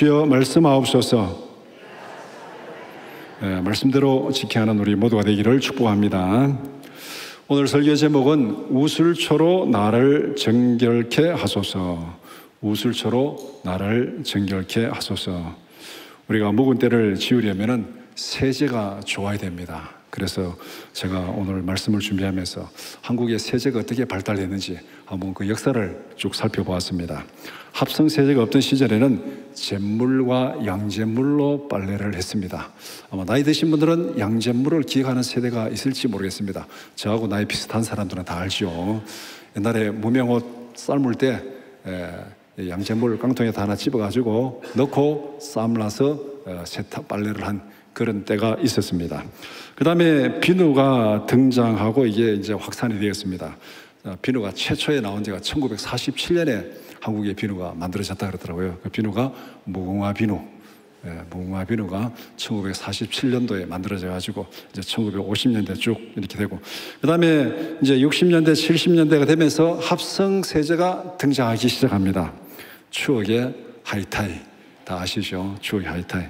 주여 말씀하옵소서. 말씀대로 지켜야 하는 우리 모두가 되기를 축복합니다. 오늘 설교 제목은 우슬초로 나를 정결케 하소서. 우슬초로 나를 정결케 하소서. 우리가 묵은 때를 지우려면 세제가 좋아야 됩니다. 그래서 제가 오늘 말씀을 준비하면서 한국의 세제가 어떻게 발달됐는지 한번 그 역사를 쭉 살펴보았습니다. 합성 세제가 없던 시절에는 잿물과 양잿물로 빨래를 했습니다. 아마 나이 드신 분들은 양잿물을 기억하는 세대가 있을지 모르겠습니다. 저하고 나이 비슷한 사람들은 다 알죠. 옛날에 무명옷 삶을 때 양잿물 깡통에다 하나 집어가지고 넣고 쌈라서 세탁 빨래를 한 그런 때가 있었습니다. 그 다음에 비누가 등장하고 이게 이제 확산이 되었습니다. 비누가 최초에 나온 지가 1947년에 한국의 비누가 만들어졌다 그러더라고요. 그 비누가 무궁화 비누. 무궁화 비누가 1947년도에 만들어져 가지고 이제 1950년대 쭉 이렇게 되고, 그 다음에 이제 60년대, 70년대가 되면서 합성 세제가 등장하기 시작합니다. 추억의 하이타이. 다 아시죠? 추억의 하이타이.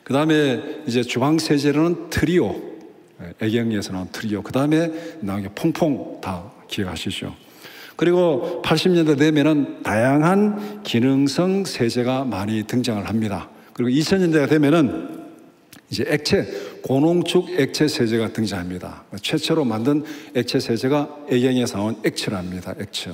그 다음에 이제 주방 세제로는 트리오. 애경에서 나온 트리오. 그 다음에 나온 게 퐁퐁. 다 기억하시죠? 그리고 80년대 되면은 다양한 기능성 세제가 많이 등장을 합니다. 그리고 2000년대가 되면은 이제 액체, 고농축 액체 세제가 등장합니다. 최초로 만든 액체 세제가 애경에서 나온 액체랍니다. 액체.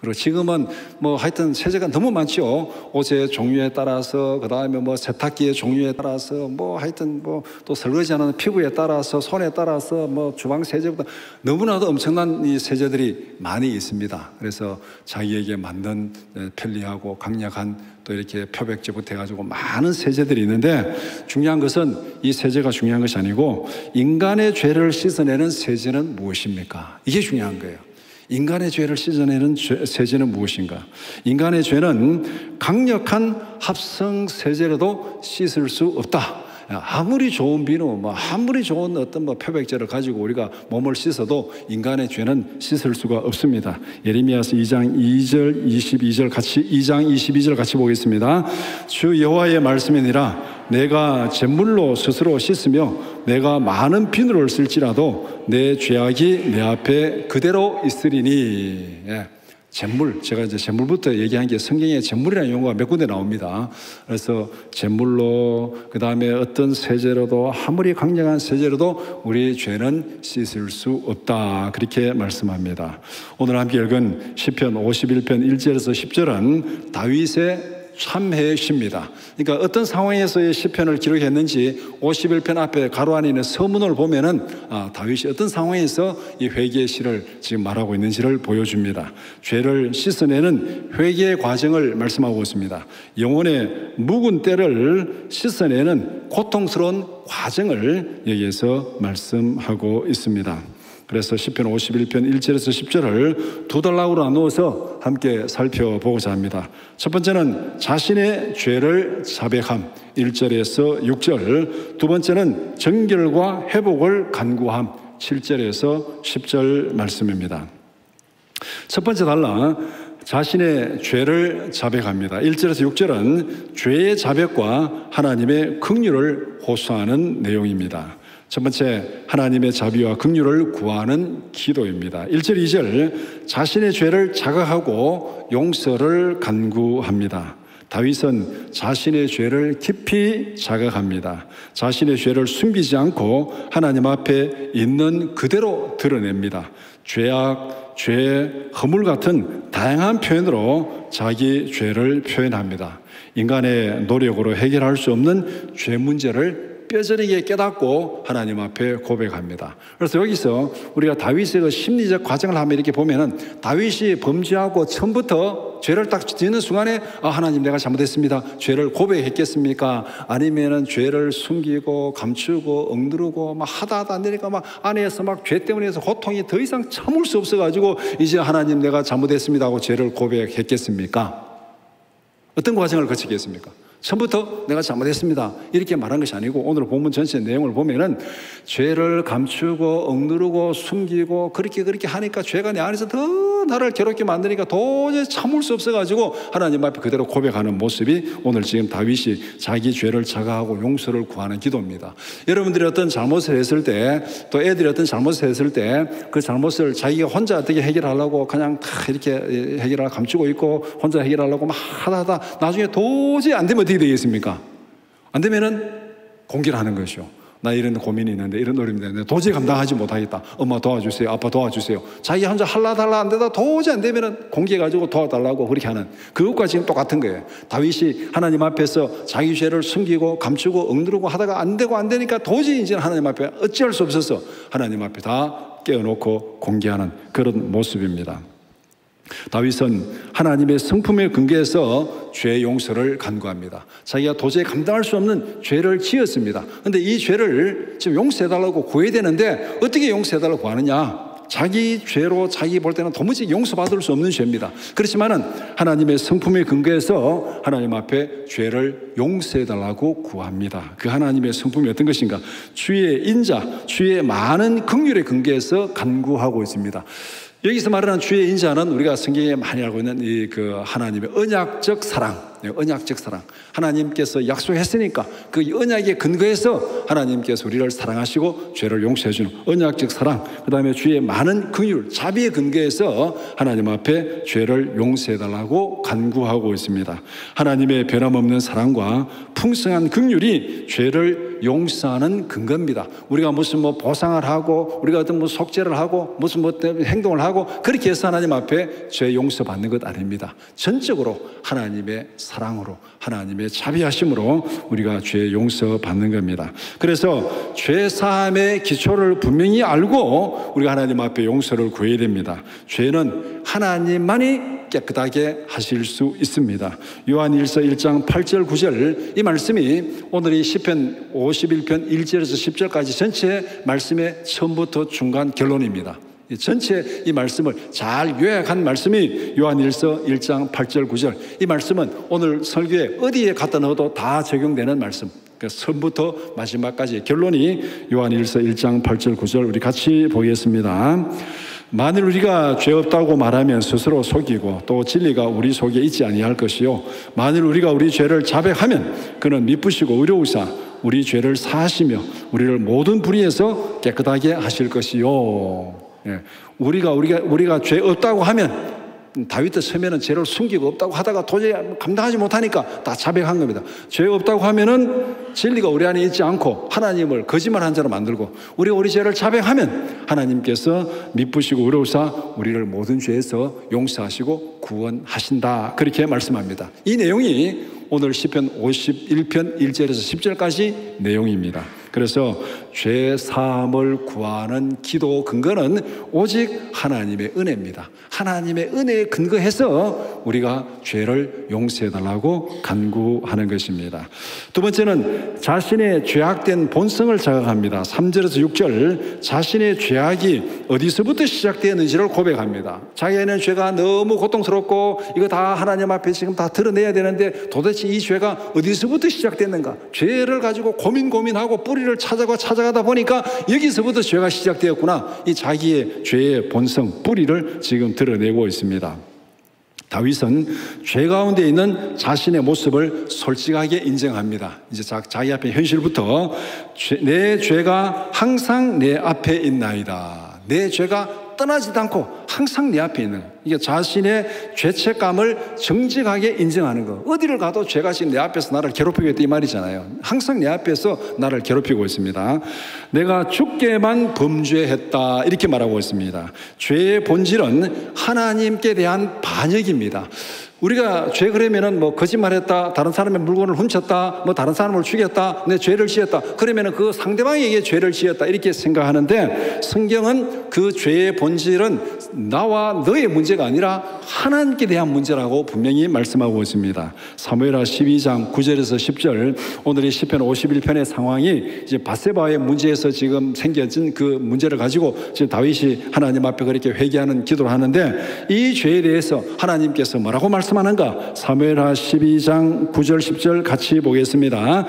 그리고 지금은 뭐 하여튼 세제가 너무 많죠. 옷의 종류에 따라서, 그 다음에 뭐 세탁기의 종류에 따라서, 뭐 하여튼 뭐 또 설거지하는 피부에 따라서, 손에 따라서 뭐 주방 세제보다 너무나도 엄청난 이 세제들이 많이 있습니다. 그래서 자기에게 맞는 편리하고 강력한 또 이렇게 표백제부터 해가지고 많은 세제들이 있는데, 중요한 것은 이 세제가 중요한 것이 아니고 인간의 죄를 씻어내는 세제는 무엇입니까? 이게 중요한 거예요. 인간의 죄를 씻어내는 세제는 무엇인가? 인간의 죄는 강력한 합성 세제로도 씻을 수 없다. 아무리 좋은 비누, 아무리 좋은 어떤 표백제를 가지고 우리가 몸을 씻어도 인간의 죄는 씻을 수가 없습니다. 예레미야서 2장 2절, 22절 같이 2장 22절 같이 보겠습니다. 주 여호와의 말씀이니라. 내가 잿물로 스스로 씻으며 내가 많은 비누를 쓸지라도 내 죄악이 내 앞에 그대로 있으리니. 잿물, 제가 이제 잿물부터 얘기한 게 성경에 잿물이라는 용어가 몇 군데 나옵니다. 그래서 잿물로, 그 다음에 어떤 세제로도, 아무리 강력한 세제로도 우리 죄는 씻을 수 없다. 그렇게 말씀합니다. 오늘 함께 읽은 시편 51편 1절에서 10절은 다윗의 참회의 시입니다. 그러니까 어떤 상황에서의 시편을 기록했는지 51편 앞에 가로 안에 있는 서문을 보면은 다윗이 어떤 상황에서 이 회개의 시를 지금 말하고 있는지를 보여줍니다. 죄를 씻어내는 회개의 과정을 말씀하고 있습니다. 영혼의 묵은 때를 씻어내는 고통스러운 과정을 여기에서 말씀하고 있습니다. 그래서 시편 51편 1절에서 10절을 두 단락으로 나누어서 함께 살펴보고자 합니다. 첫 번째는 자신의 죄를 자백함 1절에서 6절, 두 번째는 정결과 회복을 간구함 7절에서 10절 말씀입니다. 첫 번째 단락, 자신의 죄를 자백합니다. 1절에서 6절은 죄의 자백과 하나님의 긍휼을 호소하는 내용입니다. 첫 번째, 하나님의 자비와 긍휼을 구하는 기도입니다. 1절, 2절, 자신의 죄를 자각하고 용서를 간구합니다. 다윗은 자신의 죄를 깊이 자각합니다. 자신의 죄를 숨기지 않고 하나님 앞에 있는 그대로 드러냅니다. 죄악, 죄, 허물 같은 다양한 표현으로 자기 죄를 표현합니다. 인간의 노력으로 해결할 수 없는 죄 문제를 뼈저리게 깨닫고 하나님 앞에 고백합니다. 그래서 여기서 우리가 다윗의 그 심리적 과정을 한번 이렇게 보면은, 다윗이 범죄하고 처음부터 죄를 딱 짓는 순간에 하나님 내가 잘못했습니다, 죄를 고백했겠습니까? 아니면은 죄를 숨기고 감추고 억누르고 막 하다 안 되니까 막 안에서 막 죄 때문에 해서 고통이 더 이상 참을 수 없어가지고 이제 하나님 내가 잘못했습니다 하고 죄를 고백했겠습니까? 어떤 과정을 거치겠습니까? 처음부터 내가 잘못했습니다 이렇게 말한 것이 아니고, 오늘 본문 전체 내용을 보면은 죄를 감추고 억누르고 숨기고 그렇게 하니까 죄가 내 안에서 더 나를 괴롭게 만드니까 도저히 참을 수 없어가지고 하나님 앞에 그대로 고백하는 모습이 오늘 지금 다윗이 자기 죄를 자각하고 용서를 구하는 기도입니다. 여러분들이 어떤 잘못을 했을 때, 또 애들이 어떤 잘못을 했을 때 그 잘못을 자기가 혼자 어떻게 해결하려고 그냥 다 이렇게 해결하려고 감추고 있고 혼자 해결하려고 막 하다 나중에 도저히 안 되면 어떻게 되겠습니까? 안 되면은 공개를 하는 것이요. 나 이런 고민이 있는데, 이런 어려움이 있는데 도저히 감당하지 못하겠다. 엄마 도와주세요. 아빠 도와주세요. 자기 혼자 할라달라 안 되다 도저히 안 되면은 공개해가지고 도와달라고 그렇게 하는, 그것과 지금 똑같은 거예요. 다윗이 하나님 앞에서 자기 죄를 숨기고 감추고 억누르고 하다가 안 되니까 도저히 이제 하나님 앞에 어찌할 수 없어서 하나님 앞에 다 깨어놓고 공개하는 그런 모습입니다. 다윗은 하나님의 성품에 근거해서 죄 용서를 간구합니다. 자기가 도저히 감당할 수 없는 죄를 지었습니다. 그런데 이 죄를 지금 용서해달라고 구해야 되는데 어떻게 용서해달라고 구하느냐? 자기 죄로 자기 볼 때는 도무지 용서받을 수 없는 죄입니다. 그렇지만은 하나님의 성품에 근거해서 하나님 앞에 죄를 용서해달라고 구합니다. 그 하나님의 성품이 어떤 것인가? 주의 인자, 주의 많은 긍휼에 근거해서 간구하고 있습니다. 여기서 말하는 주의 인자는 우리가 성경에 많이 알고 있는 이 그 하나님의 언약적 사랑, 언약적 사랑. 하나님께서 약속했으니까 그 언약에 근거해서 하나님께서 우리를 사랑하시고 죄를 용서해 주는 언약적 사랑. 그다음에 주의 많은 긍휼, 자비에 근거해서 하나님 앞에 죄를 용서해 달라고 간구하고 있습니다. 하나님의 변함없는 사랑과 풍성한 긍휼이 죄를 용서하는 근거입니다. 우리가 무슨 뭐 보상을 하고 우리가 어떤 뭐 속죄를 하고 무슨 뭐 행동을 하고 그렇게 해서 하나님 앞에 죄 용서받는 것 아닙니다. 전적으로 하나님의 사랑으로, 하나님의 자비하심으로 우리가 죄 용서받는 겁니다. 그래서 죄 사함의 기초를 분명히 알고 우리가 하나님 앞에 용서를 구해야 됩니다. 죄는 하나님만이 깨끗하게 하실 수 있습니다. 요한일서 1장 8절 9절 이 말씀이 오늘 이 시편 51편 1절에서 10절까지 전체 말씀의 처음부터 중간 결론입니다. 전체 이 말씀을 잘 요약한 말씀이 요한일서 1장 8절 9절. 이 말씀은 오늘 설교에 어디에 갖다 넣어도 다 적용되는 말씀. 처음부터 마지막까지 결론이 요한일서 1장 8절 9절 우리 같이 보겠습니다. 만일 우리가 죄 없다고 말하면 스스로 속이고 또 진리가 우리 속에 있지 아니할 것이요 만일 우리가 우리 죄를 자백하면 그는 미쁘시고 의로우사 우리 죄를 사하시며 우리를 모든 불의에서 깨끗하게 하실 것이요. 예. 우리가 죄 없다고 하면 다윗도 처음에는 죄를 숨기고 없다고 하다가 도저히 감당하지 못하니까 다 자백한 겁니다. 죄 없다고 하면은 진리가 우리 안에 있지 않고 하나님을 거짓말한 자로 만들고 우리가 우리 죄를 자백하면 하나님께서 미쁘시고 의로우사 우리를 모든 죄에서 용서하시고 구원하신다. 그렇게 말씀합니다. 이 내용이 오늘 시편 51편 1절에서 10절까지 내용입니다. 그래서 죄 사함을 구하는 기도 근거는 오직 하나님의 은혜입니다. 하나님의 은혜에 근거해서 우리가 죄를 용서해달라고 간구하는 것입니다. 두 번째는 자신의 죄악된 본성을 자각합니다. 3절에서 6절 자신의 죄악이 어디서부터 시작되었는지를 고백합니다. 자기에는 죄가 너무 고통스럽고 이거 다 하나님 앞에 지금 다 드러내야 되는데 도대체 이 죄가 어디서부터 시작됐는가? 죄를 가지고 고민하고 뿌리를 찾아가다 보니까 여기서부터 죄가 시작되었구나. 이 자기의 죄의 본성, 뿌리를 지금 드러내고 있습니다. 다윗은 죄 가운데 있는 자신의 모습을 솔직하게 인정합니다. 이제 자기 앞에 현실부터 내 죄가 항상 내 앞에 있나이다. 내 죄가 떠나지도 않고 항상 내 앞에 있는 이게 자신의 죄책감을 정직하게 인정하는 거. 어디를 가도 죄가 지금 내 앞에서 나를 괴롭히고 있다 이 말이잖아요. 항상 내 앞에서 나를 괴롭히고 있습니다. 내가 주께만 범죄했다 이렇게 말하고 있습니다. 죄의 본질은 하나님께 대한 반역입니다. 우리가 죄 그러면은 뭐 거짓말했다, 다른 사람의 물건을 훔쳤다, 뭐 다른 사람을 죽였다, 내 죄를 지었다. 그러면은 그 상대방에게 죄를 지었다 이렇게 생각하는데 성경은 그 죄의 본질은 나와 너의 문제가 아니라 하나님께 대한 문제라고 분명히 말씀하고 있습니다. 사무엘하 12장 9절에서 10절 오늘 이 시편 51편의 상황이 이제 밧세바의 문제에서 지금 생겨진 그 문제를 가지고 지금 다윗이 하나님 앞에 그렇게 회개하는 기도를 하는데 이 죄에 대해서 하나님께서 뭐라고 말씀하십니까? 말씀하는가? 사무엘하 12장 9절 10절 같이 보겠습니다.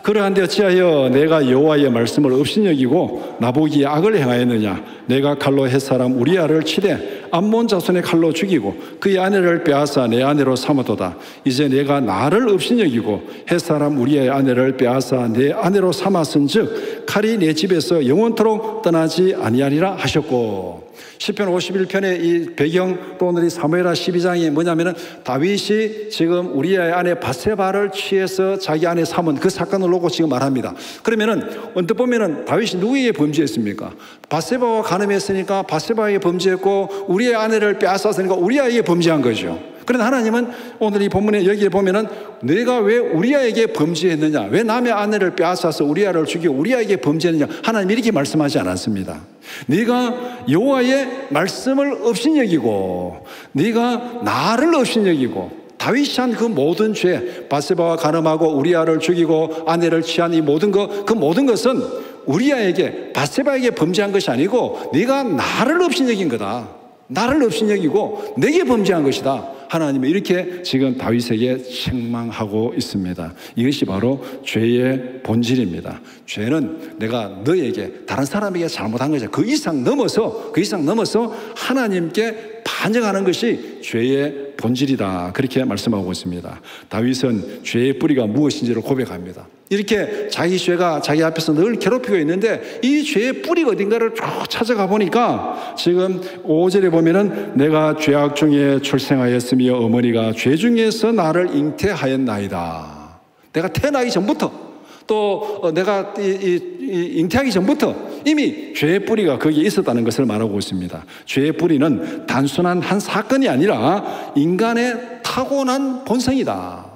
그러한데 어찌하여 내가 여호와의 말씀을 업신여기고 나보기에 악을 행하였느냐? 내가 칼로 햇사람 우리아를 치되 암몬 자손의 칼로 죽이고 그의 아내를 빼앗아 내 아내로 삼았도다. 이제 내가 나를 업신여기고 햇사람 우리아의 아내를 빼앗아 내 아내로 삼았은즉 칼이 내 집에서 영원토록 떠나지 아니하리라 하셨고. 시편 51편의 이 배경 또 오늘 이 사무엘하 12장이 뭐냐면은 다윗이 지금 우리아의 아내 밧세바를 취해서 자기 아내 삼은 그 사건을 놓고 지금 말합니다. 그러면은 언뜻 보면은 다윗이 누구에게 범죄했습니까? 밧세바와 간음했으니까 밧세바에게 범죄했고 우리아의 아내를 빼앗았으니까 우리아에게 범죄한 거죠. 그런데 하나님은 오늘 이 본문에 여기에 보면은 내가 왜 우리아에게 범죄했느냐, 왜 남의 아내를 빼앗아서 우리아를 죽이고 우리아에게 범죄했느냐, 하나님 이렇게 말씀하지 않았습니다. 네가 여호와의 말씀을 업신여기고 네가 나를 업신여기고 다윗이 한 그 모든 죄, 밧세바와 간음하고 우리아를 죽이고 아내를 취한 이 모든 것, 그 모든 것은 우리아에게 밧세바에게 범죄한 것이 아니고 네가 나를 업신여긴 거다. 나를 업신여기고 내게 범죄한 것이다. 하나님은 이렇게 지금 다윗에게 책망하고 있습니다. 이것이 바로 죄의 본질입니다. 죄는 내가 너에게 다른 사람에게 잘못한 것이야. 그 이상 넘어서 하나님께 반역하는 것이 죄의 본질이다. 그렇게 말씀하고 있습니다. 다윗은 죄의 뿌리가 무엇인지를 고백합니다. 이렇게 자기 죄가 자기 앞에서 늘 괴롭히고 있는데 이 죄의 뿌리가 어딘가를 쭉 찾아가 보니까 지금 5절에 보면은 내가 죄악 중에 출생하였으며 어머니가 죄 중에서 나를 잉태하였나이다. 내가 태어나기 전부터 또 내가 잉태하기 전부터 이미 죄의 뿌리가 거기에 있었다는 것을 말하고 있습니다. 죄의 뿌리는 단순한 한 사건이 아니라 인간의 타고난 본성이다.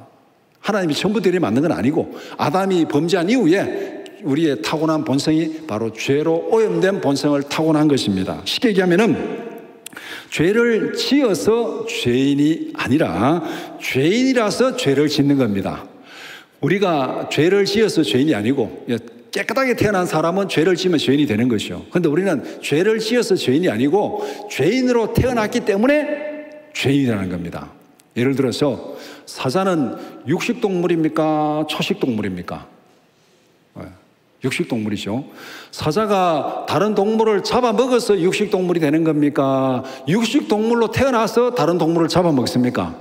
하나님이 처음부터 이렇게 만든 건 아니고 아담이 범죄한 이후에 우리의 타고난 본성이 바로 죄로 오염된 본성을 타고난 것입니다. 쉽게 얘기하면은 죄를 지어서 죄인이 아니라 죄인이라서 죄를 짓는 겁니다. 우리가 죄를 지어서 죄인이 아니고 깨끗하게 태어난 사람은 죄를 지으면 죄인이 되는 것이요. 그런데 우리는 죄를 지어서 죄인이 아니고 죄인으로 태어났기 때문에 죄인이라는 겁니다. 예를 들어서 사자는 육식동물입니까? 초식동물입니까? 육식동물이죠. 사자가 다른 동물을 잡아먹어서 육식동물이 되는 겁니까? 육식동물로 태어나서 다른 동물을 잡아먹습니까?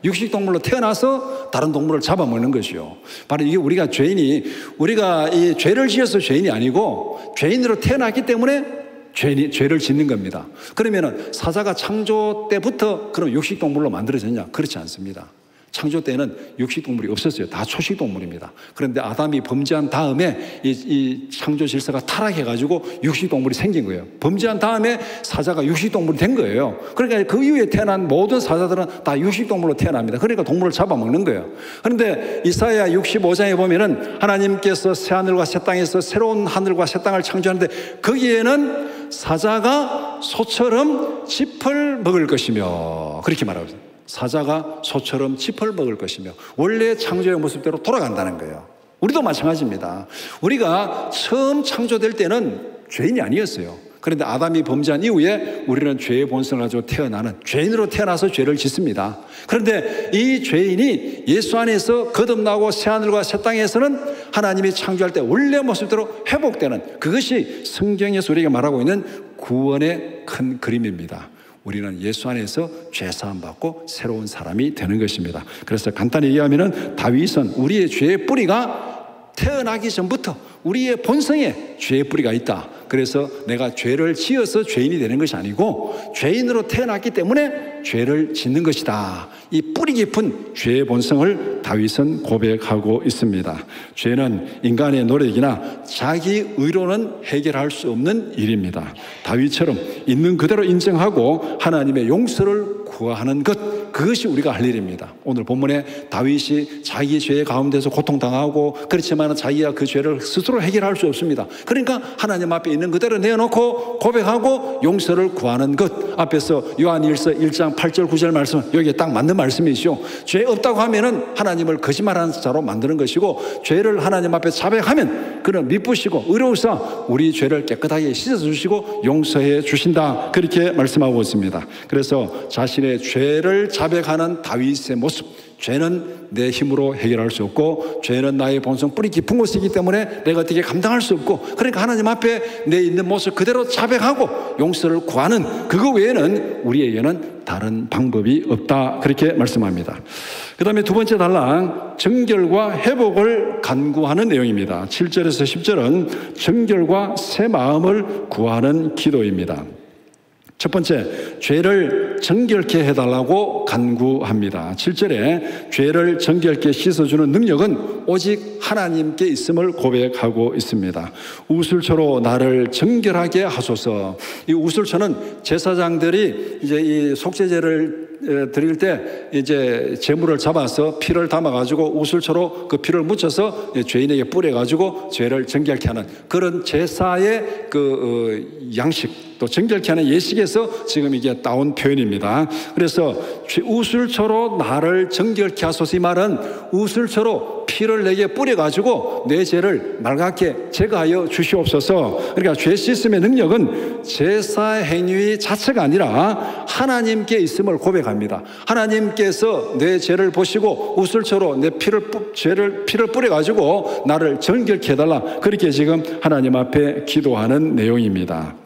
육식동물로 태어나서 다른 동물을 잡아먹는 것이요. 바로 이게 우리가 이 죄를 지어서 죄인이 아니고 죄인으로 태어났기 때문에 죄를 짓는 겁니다. 그러면은 사자가 창조 때부터 그럼 육식동물로 만들어졌냐? 그렇지 않습니다. 창조 때는 육식동물이 없었어요. 다 초식동물입니다. 그런데 아담이 범죄한 다음에 이 창조 질서가 타락해가지고 육식동물이 생긴 거예요. 범죄한 다음에 사자가 육식동물이 된 거예요. 그러니까 그 이후에 태어난 모든 사자들은 다 육식동물로 태어납니다. 그러니까 동물을 잡아먹는 거예요. 그런데 이사야 65장에 보면은 하나님께서 새하늘과 새 땅에서 새로운 하늘과 새 땅을 창조하는데 거기에는 사자가 소처럼 짚을 먹을 것이며 그렇게 말하고 있습니다. 사자가 소처럼 짚을 먹을 것이며 원래 창조의 모습대로 돌아간다는 거예요. 우리도 마찬가지입니다. 우리가 처음 창조될 때는 죄인이 아니었어요. 그런데 아담이 범죄한 이후에 우리는 죄의 본성을 가지고 태어나는 죄인으로 태어나서 죄를 짓습니다. 그런데 이 죄인이 예수 안에서 거듭나고 새하늘과 새 땅에서는 하나님이 창조할 때 원래 모습대로 회복되는 그것이 성경에서 우리가 말하고 있는 구원의 큰 그림입니다. 우리는 예수 안에서 죄사함 받고 새로운 사람이 되는 것입니다. 그래서 간단히 얘기하면은 다윗은 우리의 죄의 뿌리가 태어나기 전부터 우리의 본성에 죄의 뿌리가 있다. 그래서 내가 죄를 지어서 죄인이 되는 것이 아니고 죄인으로 태어났기 때문에 죄를 짓는 것이다. 이 뿌리 깊은 죄의 본성을 다윗은 고백하고 있습니다. 죄는 인간의 노력이나 자기 의로는 해결할 수 없는 일입니다. 다윗처럼 있는 그대로 인정하고 하나님의 용서를 구하는 것, 그것이 우리가 할 일입니다. 오늘 본문에 다윗이 자기 죄 가운데서 고통당하고 그렇지만 자기가 그 죄를 스스로 해결할 수 없습니다. 그러니까 하나님 앞에 있는 그대로 내어놓고 고백하고 용서를 구하는 것. 앞에서 요한일서 1장 8절 9절 말씀, 여기에 딱 맞는 말씀이시죠. 죄 없다고 하면은 하나님을 거짓말하는 자로 만드는 것이고 죄를 하나님 앞에 자백하면 그는 미쁘시고 의로우사 우리 죄를 깨끗하게 씻어주시고 용서해 주신다. 그렇게 말씀하고 있습니다. 그래서 자신의 죄를 자백하는 다윗의 모습, 죄는 내 힘으로 해결할 수 없고 죄는 나의 본성 뿌리 깊은 곳이기 때문에 내가 어떻게 감당할 수 없고, 그러니까 하나님 앞에 내 있는 모습 그대로 자백하고 용서를 구하는 그거 외에는 우리에게는 다른 방법이 없다. 그렇게 말씀합니다. 그 다음에 두 번째 단락, 정결과 회복을 간구하는 내용입니다. 7절에서 10절은 정결과 새 마음을 구하는 기도입니다. 첫 번째, 죄를 정결케 해달라고 간구합니다. 7절에 죄를 정결케 씻어주는 능력은 오직 하나님께 있음을 고백하고 있습니다. 우슬초로 나를 정결하게 하소서. 이 우슬초는 제사장들이 이제 이 속죄제를 드릴 때 이제 제물을 잡아서 피를 담아가지고 우슬초로 그 피를 묻혀서 죄인에게 뿌려가지고 죄를 정결케 하는 그런 제사의 양식, 또 정결케 하는 예식에서 지금 이게 따온 표현입니다. 그래서 우슬초로 나를 정결케 하소서, 이 말은 우슬초로 피를 내게 뿌려가지고 내 죄를 맑게 제거하여 주시옵소서. 그러니까 죄 씻음의 능력은 제사 행위 자체가 아니라 하나님께 있음을 고백합니다. 하나님께서 내 죄를 보시고 우슬초로 내 피를 뿌려가지고 나를 정결케 해달라. 그렇게 지금 하나님 앞에 기도하는 내용입니다.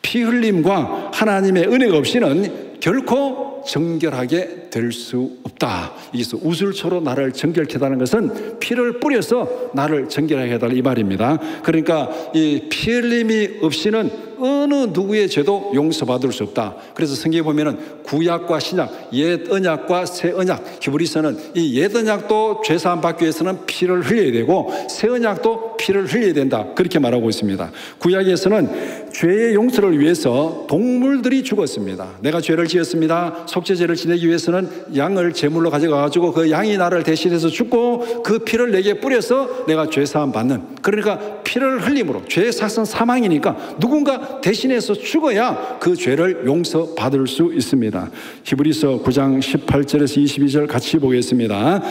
피 흘림과 하나님의 은혜가 없이는 결코 정결하게 될 수 없다. 여기서 우슬초로 나를 정결케 해달라는 것은 피를 뿌려서 나를 정결하게 해달라 이 말입니다. 그러니까 이 피 흘림이 없이는 어느 누구의 죄도 용서받을 수 없다. 그래서 성경에 보면은 구약과 신약, 옛 언약과 새 언약, 히브리서는 이 옛 언약도 죄 사함 받기 위해서는 피를 흘려야 되고 새 언약도 피를 흘려야 된다. 그렇게 말하고 있습니다. 구약에서는 죄의 용서를 위해서 동물들이 죽었습니다. 내가 죄를 지었습니다. 속죄제를 지내기 위해서는 양을 제물로 가져가가지고 그 양이 나를 대신해서 죽고 그 피를 내게 뿌려서 내가 죄 사함 받는, 그러니까 피를 흘림으로 죄의 삭은 사망이니까 누군가 대신해서 죽어야 그 죄를 용서받을 수 있습니다. 히브리서 9장 18절에서 22절 같이 보겠습니다.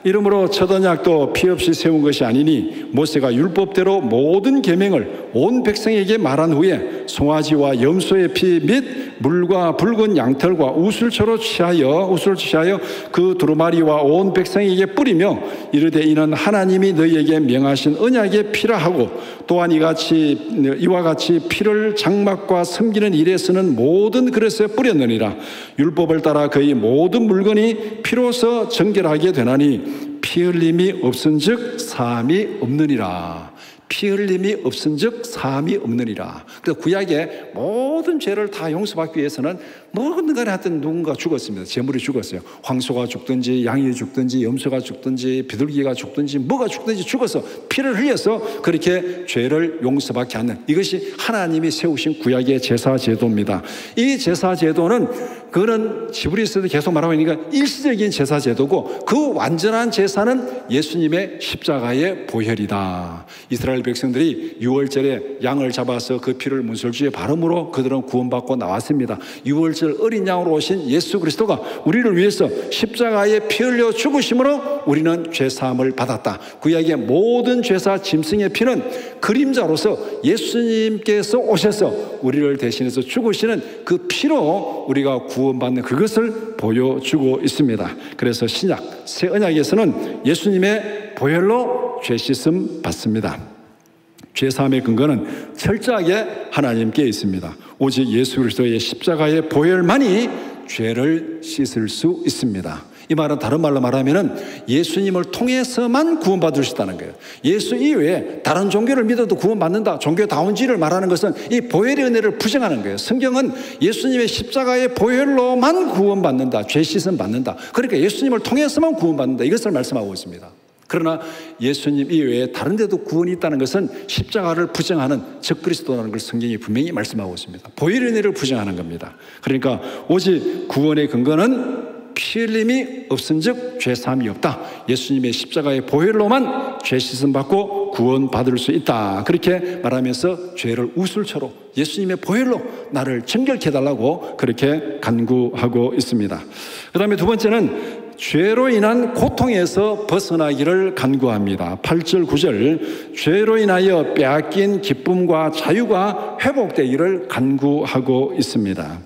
이러므로 첫 언약도 피 없이 세운 것이 아니니 모세가 율법대로 모든 계명을 온 백성에게 말한 후에 송아지와 염소의 피 및 물과 붉은 양털과 우슬초로 취하여 그 두루마리와 온 백성에게 뿌리며 이르되 이는 하나님이 너희에게 명하신 언약의 피라 하고 또한 이와 같이 피를 장막과 섬기는 일에 쓰는 모든 그릇에 뿌렸느니라. 율법을 따라 그의 모든 물건이 피로서 정결하게 되나니 피 흘림이 없은즉 사함이 없느니라. 피 흘림이 없은즉 사함이 없느니라. 그래서 구약의 모든 죄를 다 용서받기 위해서는 모든 간에 하여튼 누군가 죽었습니다. 제물이 죽었어요. 황소가 죽든지 양이 죽든지 염소가 죽든지 비둘기가 죽든지 뭐가 죽든지 죽어서 피를 흘려서 그렇게 죄를 용서받게 하는, 이것이 하나님이 세우신 구약의 제사 제도입니다. 이 제사 제도는 그는 히브리서도 계속 말하고 있으니까 일시적인 제사 제도고 그 완전한 제사는 예수님의 십자가의 보혈이다. 이스라엘 백성들이 6월절에 양을 잡아서 그 피를 문설주에 바름으로 그들은 구원받고 나왔습니다. 6월절 어린 양으로 오신 예수 그리스도가 우리를 위해서 십자가에 피 흘려 죽으심으로 우리는 죄사함을 받았다. 구약의 모든 죄사 짐승의 피는 그림자로서 예수님께서 오셔서 우리를 대신해서 죽으시는 그 피로 우리가 구원받는 그것을 보여주고 있습니다. 그래서 신약, 새 언약에서는 예수님의 보혈로 죄 씻음 받습니다. 죄사함의 근거는 철저하게 하나님께 있습니다. 오직 예수 그리스도의 십자가의 보혈만이 죄를 씻을 수 있습니다. 이 말은 다른 말로 말하면은 예수님을 통해서만 구원받을 수 있다는 거예요. 예수 이외에 다른 종교를 믿어도 구원받는다, 종교다운지를 말하는 것은 이 보혈의 은혜를 부정하는 거예요. 성경은 예수님의 십자가의 보혈로만 구원받는다, 죄 씻음 받는다, 그러니까 예수님을 통해서만 구원받는다, 이것을 말씀하고 있습니다. 그러나 예수님 이외에 다른 데도 구원이 있다는 것은 십자가를 부정하는 적그리스도라는 걸 성경이 분명히 말씀하고 있습니다. 보혈의 은혜를 부정하는 겁니다. 그러니까 오직 구원의 근거는 피 흘림이 없은즉 죄사함이 없다. 예수님의 십자가의 보혈로만 죄 씻음 받고 구원받을 수 있다. 그렇게 말하면서 죄를 우슬초로 예수님의 보혈로 나를 정결케 해달라고 그렇게 간구하고 있습니다. 그 다음에 두 번째는 죄로 인한 고통에서 벗어나기를 간구합니다. 8절, 9절, 죄로 인하여 빼앗긴 기쁨과 자유가 회복되기를 간구하고 있습니다.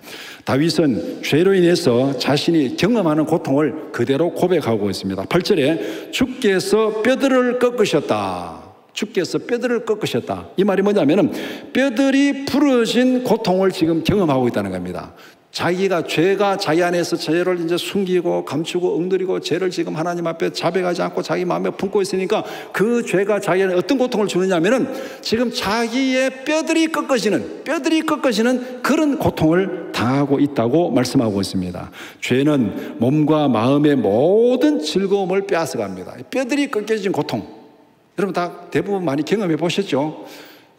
다윗은 죄로 인해서 자신이 경험하는 고통을 그대로 고백하고 있습니다. 8절에 주께서 뼈들을 꺾으셨다. 주께서 뼈들을 꺾으셨다. 이 말이 뭐냐면은 뼈들이 부러진 고통을 지금 경험하고 있다는 겁니다. 자기가 죄가 자기 안에서 죄를 이제 숨기고 감추고 엉들이고 죄를 지금 하나님 앞에 자백하지 않고 자기 마음에 품고 있으니까 그 죄가 자기 안에 어떤 고통을 주느냐면은 지금 자기의 뼈들이 꺾어지는 그런 고통을 당하고 있다고 말씀하고 있습니다. 죄는 몸과 마음의 모든 즐거움을 빼앗아 갑니다. 뼈들이 꺾여진 고통. 여러분 다 대부분 많이 경험해 보셨죠?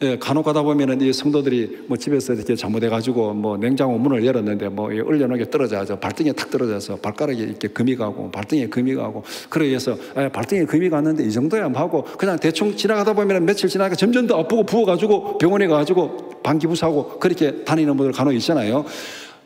예, 간혹 가다 보면은 이 성도들이 뭐 집에서 이렇게 잘못해가지고 뭐 냉장고 문을 열었는데 뭐 얼려놓은 게 떨어져서 발등에 탁 떨어져서 발가락에 이렇게 금이 가고 발등에 금이 가고 그래서 발등에 금이 갔는데 이 정도야 하고 그냥 대충 지나가다 보면은 며칠 지나니까 점점 더 아프고 부어가지고 병원에 가가지고 방기부사하고 그렇게 다니는 분들 간혹 있잖아요.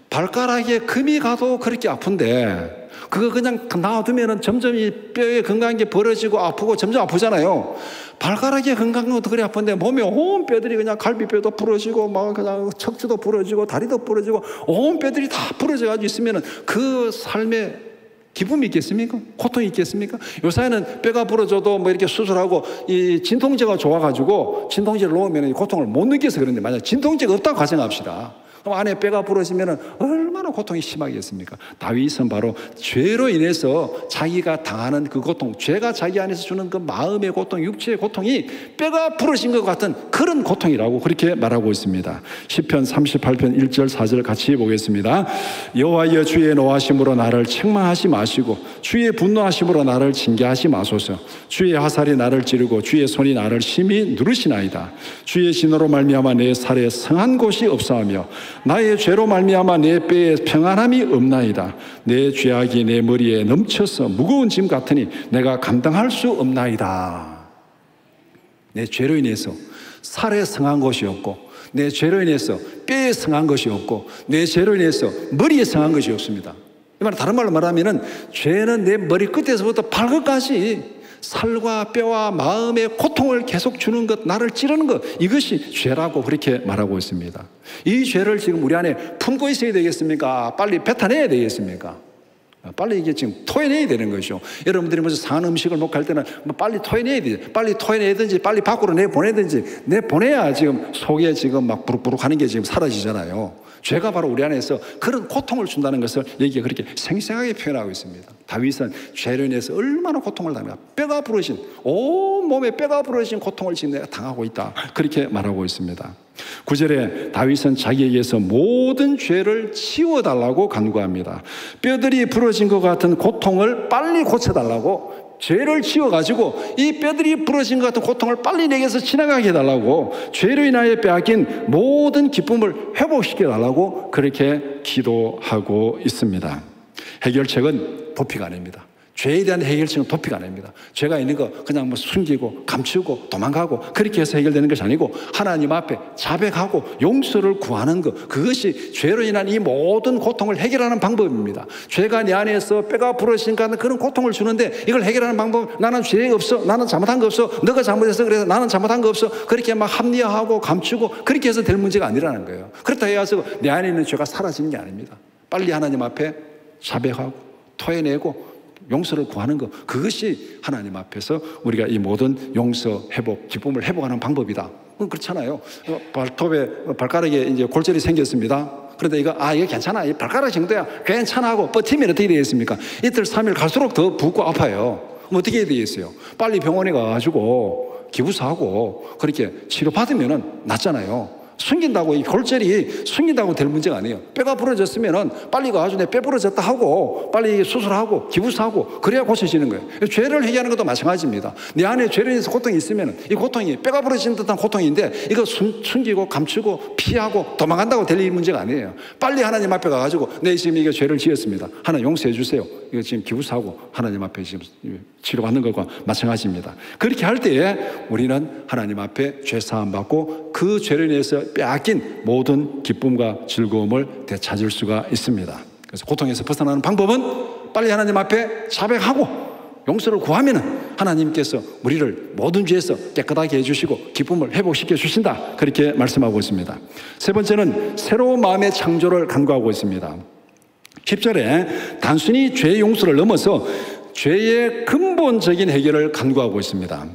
발가락에 금이 가도 그렇게 아픈데 그거 그냥 놔두면은 점점 이 뼈에 건강한 게 벌어지고 아프고 점점 아프잖아요. 발가락에 건강한 것도 그래 아픈데 몸에 온 뼈들이 그냥 갈비뼈도 부러지고 막 그냥 척추도 부러지고 다리도 부러지고 온 뼈들이 다 부러져 가지고 있으면은 그 삶에 기쁨이 있겠습니까? 고통이 있겠습니까? 요새는 뼈가 부러져도 뭐 이렇게 수술하고 이 진통제가 좋아가지고 진통제를 놓으면 고통을 못 느껴서 그런데 만약 진통제가 없다고 가정합시다. 그럼 안에 뼈가 부러지면 얼마나 고통이 심하겠습니까? 다윗은 바로 죄로 인해서 자기가 당하는 그 고통, 죄가 자기 안에서 주는 그 마음의 고통, 육체의 고통이 뼈가 부러진 것 같은 그런 고통이라고 그렇게 말하고 있습니다. 시편 38편 1절 4절 같이 보겠습니다. 여호와여 주의 노하심으로 나를 책망하지 마시고 주의 분노하심으로 나를 징계하지 마소서. 주의 화살이 나를 찌르고 주의 손이 나를 심히 누르시나이다. 주의 진노로 말미암아 내 살에 성한 곳이 없사하며 나의 죄로 말미암아 내 뼈에 평안함이 없나이다. 내 죄악이 내 머리에 넘쳐서 무거운 짐 같으니 내가 감당할 수 없나이다. 내 죄로 인해서 살에 성한 것이 없고 내 죄로 인해서 뼈에 성한 것이 없고 내 죄로 인해서 머리에 성한 것이 없습니다. 이 말은 다른 말로 말하면은 죄는 내 머리 끝에서부터 발끝까지 살과 뼈와 마음의 고통을 계속 주는 것, 나를 찌르는 것, 이것이 죄라고 그렇게 말하고 있습니다. 이 죄를 지금 우리 안에 품고 있어야 되겠습니까? 빨리 뱉어내야 되겠습니까? 빨리 이게 지금 토해내야 되는 것이죠. 여러분들이 무슨 상한 음식을 먹고 할 때는 빨리 토해내야 돼. 빨리 토해내든지 빨리 밖으로 내보내든지 내보내야 지금 속에 지금 막 부룩부룩 하는 게 지금 사라지잖아요. 죄가 바로 우리 안에서 그런 고통을 준다는 것을 여기에 그렇게 생생하게 표현하고 있습니다. 다윗은 죄로 인해서 얼마나 고통을 당합니까? 뼈가 부러진, 온 몸에 뼈가 부러진 고통을 지금 내가 당하고 있다. 그렇게 말하고 있습니다. 9절에 다윗은 자기에게서 모든 죄를 치워달라고 간구합니다. 뼈들이 부러진 것 같은 고통을 빨리 고쳐달라고, 죄를 지워가지고 이 뼈들이 부러진 것 같은 고통을 빨리 내게서 지나가게 해달라고, 죄로 인하여 빼앗긴 모든 기쁨을 회복시켜달라고 그렇게 기도하고 있습니다. 해결책은 도피가 아닙니다. 죄에 대한 해결책은 도피가 아닙니다. 죄가 있는 거 그냥 뭐 숨기고 감추고 도망가고 그렇게 해서 해결되는 것이 아니고 하나님 앞에 자백하고 용서를 구하는 것, 그것이 죄로 인한 이 모든 고통을 해결하는 방법입니다. 죄가 내 안에서 뼈가 부러진 그런 고통을 주는데 이걸 해결하는 방법, 나는 죄 없어, 나는 잘못한 거 없어, 너가 잘못해서 그래서 나는 잘못한 거 없어, 그렇게 막 합리화하고 감추고 그렇게 해서 될 문제가 아니라는 거예요. 그렇다 해서 내 안에 있는 죄가 사라지는 게 아닙니다. 빨리 하나님 앞에 자백하고 토해내고 용서를 구하는 것, 그것이 하나님 앞에서 우리가 이 모든 용서, 회복, 기쁨을 회복하는 방법이다. 그렇잖아요. 발가락에 이제 골절이 생겼습니다. 그런데 이거 괜찮아, 이 발가락 정도야 괜찮아 하고 버티면 어떻게 되겠습니까? 이틀 3일 갈수록 더 붓고 아파요. 그럼 어떻게 해야 되겠어요? 빨리 병원에 가가지고 기부사하고 그렇게 치료받으면 낫잖아요. 숨긴다고, 이 골절이 숨긴다고 될 문제가 아니에요. 뼈가 부러졌으면은 빨리 가가지고 내 뼈 부러졌다 하고 빨리 수술하고 기부사하고 그래야 고쳐지는 거예요. 죄를 회개하는 것도 마찬가지입니다. 내 안에 죄로 인해서 고통이 있으면 이 고통이 뼈가 부러진 듯한 고통인데 이거 숨기고 감추고 피하고 도망간다고 될 문제가 아니에요. 빨리 하나님 앞에 가가지고 내 지금 이게 죄를 지었습니다. 하나님 용서해 주세요. 이거 지금 기부사하고 하나님 앞에 지금 치료받는 것과 마찬가지입니다. 그렇게 할 때에 우리는 하나님 앞에 죄사함 받고 그 죄로 인해서 빼앗긴 모든 기쁨과 즐거움을 되찾을 수가 있습니다. 그래서 고통에서 벗어나는 방법은 빨리 하나님 앞에 자백하고 용서를 구하면은 하나님께서 우리를 모든 죄에서 깨끗하게 해주시고 기쁨을 회복시켜 주신다. 그렇게 말씀하고 있습니다. 세 번째는 새로운 마음의 창조를 간구하고 있습니다. 10절에 단순히 죄의 용서를 넘어서 죄의 근본적인 해결을 간구하고 있습니다.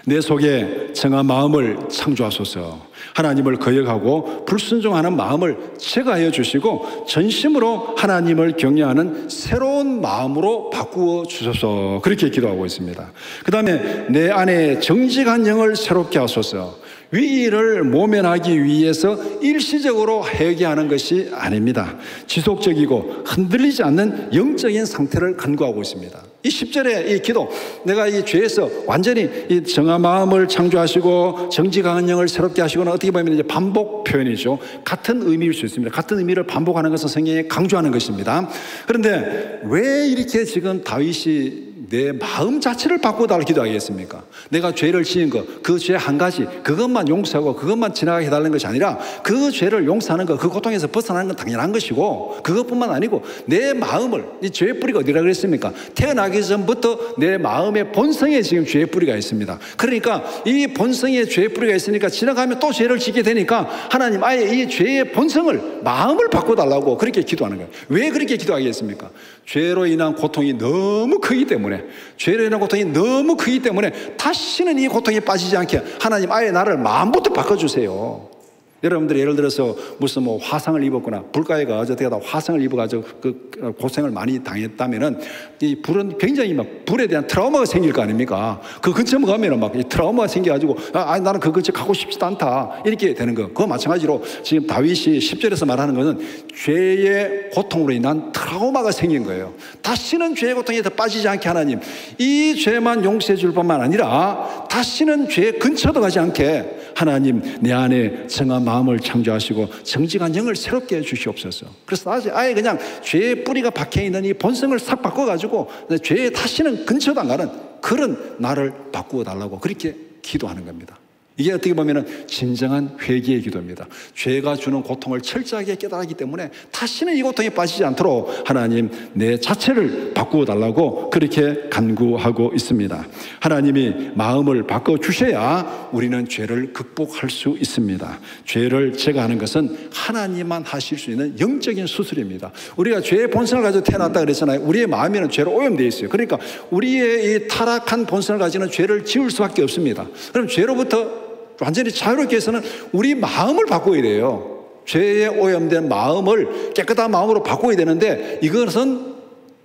내 속에 정한 마음을 창조하소서. 하나님을 거역하고 불순종하는 마음을 제거하여 주시고 전심으로 하나님을 경외하는 새로운 마음으로 바꾸어 주소서. 그렇게 기도하고 있습니다. 그 다음에 내 안에 정직한 영을 새롭게 하소서. 위기를 모면하기 위해서 일시적으로 회개하는 것이 아닙니다. 지속적이고 흔들리지 않는 영적인 상태를 간구하고 있습니다. 이 10절의 이 기도, 내가 이 죄에서 완전히 이 정한 마음을 창조하시고 정직한 영을 새롭게 하시고는 어떻게 보면 이제 반복 표현이죠. 같은 의미일 수 있습니다. 같은 의미를 반복하는 것은 성경에 강조하는 것입니다. 그런데 왜 이렇게 지금 다윗이 내 마음 자체를 바꾸달라고 기도하겠습니까? 내가 죄를 지은 것, 그 죄 한 가지, 그것만 용서하고 그것만 지나가게 해달라는 것이 아니라 그 죄를 용서하는 것, 그 고통에서 벗어나는 건 당연한 것이고 그것뿐만 아니고 내 마음을, 이 죄의 뿌리가 어디라 그랬습니까? 태어나기 전부터 내 마음의 본성에 지금 죄의 뿌리가 있습니다. 그러니까 이 본성에 죄의 뿌리가 있으니까 지나가면 또 죄를 짓게 되니까 하나님 아예 이 죄의 본성을, 마음을 바꿔달라고 그렇게 기도하는 거예요. 왜 그렇게 기도하겠습니까? 죄로 인한 고통이 너무 크기 때문에, 죄로 인한 고통이 너무 크기 때문에 다시는 이 고통에 빠지지 않게 하나님 아예 나를 마음부터 바꿔주세요. 여러분들이 예를 들어서 무슨 뭐 화상을 입었거나 불가에 가서 어떻게 하다 화상을 입어가지고 그 고생을 많이 당했다면은 이 불은 굉장히 막 불에 대한 트라우마가 생길 거 아닙니까? 그 근처에 가면은 막 이 트라우마가 생겨가지고 나는 그 근처 가고 싶지도 않다 이렇게 되는 거. 그거 마찬가지로 지금 다윗이 10절에서 말하는 것은 죄의 고통으로 인한 트라우마가 생긴 거예요. 다시는 죄의 고통에 더 빠지지 않게 하나님 이 죄만 용서해 줄 뿐만 아니라 다시는 죄 근처도 가지 않게 하나님 내 안에 정한 마음을 창조하시고 정직한 영을 새롭게 해주시옵소서. 그래서 아예 그냥 죄의 뿌리가 박혀있는 이 본성을 싹 바꿔가지고 죄에 다시는 근처도 안 가는 그런 나를 바꾸어 달라고 그렇게 기도하는 겁니다. 이게 어떻게 보면 진정한 회개의 기도입니다. 죄가 주는 고통을 철저하게 깨달았기 때문에 다시는 이 고통에 빠지지 않도록 하나님 내 자체를 바꾸어 달라고 그렇게 간구하고 있습니다. 하나님이 마음을 바꿔주셔야 우리는 죄를 극복할 수 있습니다. 죄를 제거하는 것은 하나님만 하실 수 있는 영적인 수술입니다. 우리가 죄의 본성을 가지고 태어났다 그랬잖아요. 우리의 마음에는 죄로 오염되어 있어요. 그러니까 우리의 이 타락한 본성을 가지는 죄를 지을 수밖에 없습니다. 그럼 죄로부터 완전히 자유롭게 해서는 우리 마음을 바꿔야 돼요. 죄에 오염된 마음을 깨끗한 마음으로 바꿔야 되는데 이것은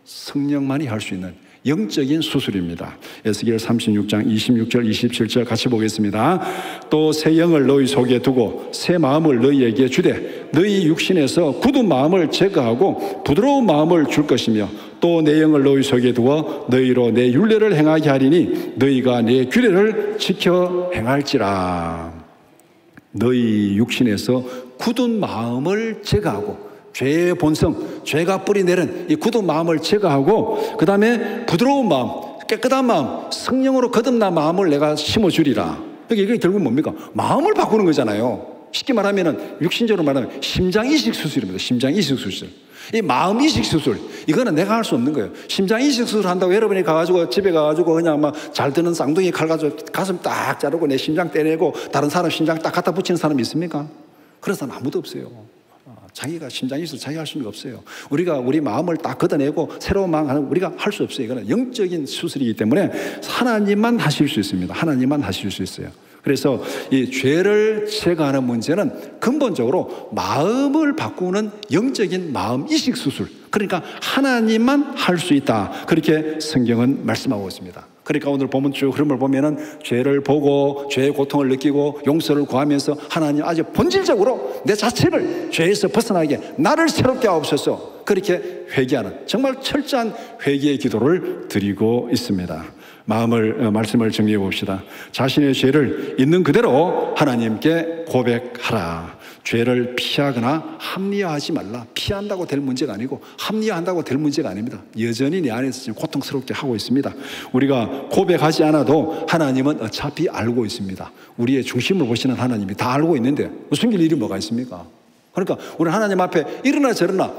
성령만이 할 수 있는 영적인 수술입니다. 에스겔 36장 26절 27절 같이 보겠습니다. 또 새 영을 너희 속에 두고 새 마음을 너희에게 주되 너희 육신에서 굳은 마음을 제거하고 부드러운 마음을 줄 것이며 또 내 영을 너희 속에 두어 너희로 내 율례를 행하게 하리니 너희가 내 규례를 지켜 행할지라. 너희 육신에서 굳은 마음을 제거하고 죄의 본성, 죄가 뿌리내린 이 굳은 마음을 제거하고 그 다음에 부드러운 마음, 깨끗한 마음, 성령으로 거듭난 마음을 내가 심어주리라. 이게 결국 뭡니까? 마음을 바꾸는 거잖아요. 쉽게 말하면 육신적으로 말하면 심장 이식 수술입니다. 심장 이식 수술. 이 마음 이식 수술, 이거는 내가 할 수 없는 거예요. 심장 이식 수술 한다고 여러분이 가가지고 집에 가가지고 그냥 막 잘 드는 쌍둥이 칼 가지고 가슴 딱 자르고 내 심장 떼내고 다른 사람 심장 딱 갖다 붙이는 사람이 있습니까? 그런 사람 아무도 없어요. 자기가 심장 이식을 자기가 할 수는 없어요. 우리가 우리 마음을 딱 걷어내고 새로운 마음 하는 우리가 할 수 없어요. 이거는 영적인 수술이기 때문에 하나님만 하실 수 있습니다. 하나님만 하실 수 있어요. 그래서 이 죄를 제거하는 문제는 근본적으로 마음을 바꾸는 영적인 마음 이식 수술, 그러니까 하나님만 할 수 있다. 그렇게 성경은 말씀하고 있습니다. 그러니까 오늘 본문 쭉 흐름을 보면은 죄를 보고 죄의 고통을 느끼고 용서를 구하면서 하나님 아주 본질적으로 내 자체를 죄에서 벗어나게 나를 새롭게 하옵소서 그렇게 회개하는 정말 철저한 회개의 기도를 드리고 있습니다. 말씀을 정리해 봅시다. 자신의 죄를 있는 그대로 하나님께 고백하라. 죄를 피하거나 합리화하지 말라. 피한다고 될 문제가 아니고 합리화한다고 될 문제가 아닙니다. 여전히 내 안에서 지금 고통스럽게 하고 있습니다. 우리가 고백하지 않아도 하나님은 어차피 알고 있습니다. 우리의 중심을 보시는 하나님이 다 알고 있는데 숨길 일이 뭐가 있습니까? 그러니까 우리 하나님 앞에 일어나 저러나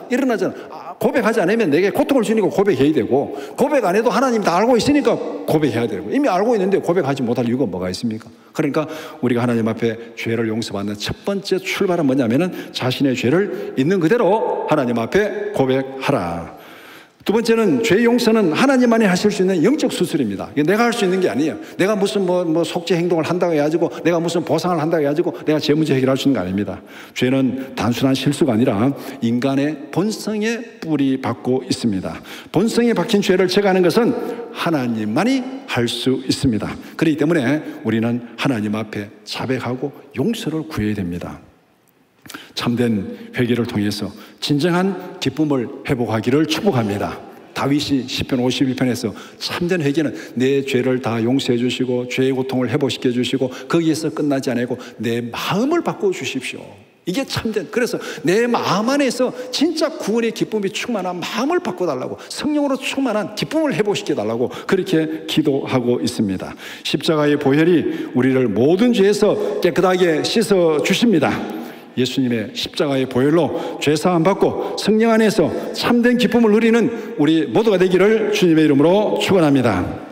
고백하지 않으면 내게 고통을 주니까 고백해야 되고, 고백 안 해도 하나님 다 알고 있으니까 고백해야 되고, 이미 알고 있는데 고백하지 못할 이유가 뭐가 있습니까? 그러니까 우리가 하나님 앞에 죄를 용서받는 첫 번째 출발은 뭐냐면은 자신의 죄를 있는 그대로 하나님 앞에 고백하라. 두 번째는 죄 용서는 하나님만이 하실 수 있는 영적 수술입니다. 이게 내가 할 수 있는 게 아니에요. 내가 무슨 속죄 행동을 한다고 해가지고, 내가 무슨 보상을 한다고 해가지고 내가 죄 문제 해결할 수 있는 거 아닙니다. 죄는 단순한 실수가 아니라 인간의 본성에 뿌리 박고 있습니다. 본성에 박힌 죄를 제거하는 것은 하나님만이 할 수 있습니다. 그렇기 때문에 우리는 하나님 앞에 자백하고 용서를 구해야 됩니다. 참된 회개를 통해서 진정한 기쁨을 회복하기를 축복합니다. 다윗이 시편 51편에서 참된 회개는 내 죄를 다 용서해 주시고 죄의 고통을 회복시켜 주시고 거기에서 끝나지 않고 내 마음을 바꿔 주십시오. 이게 참된, 그래서 내 마음 안에서 진짜 구원의 기쁨이 충만한 마음을 바꿔달라고, 성령으로 충만한 기쁨을 회복시켜달라고 그렇게 기도하고 있습니다. 십자가의 보혈이 우리를 모든 죄에서 깨끗하게 씻어 주십니다. 예수님의 십자가의 보혈로 죄사함 받고 성령 안에서 참된 기쁨을 누리는 우리 모두가 되기를 주님의 이름으로 축원합니다.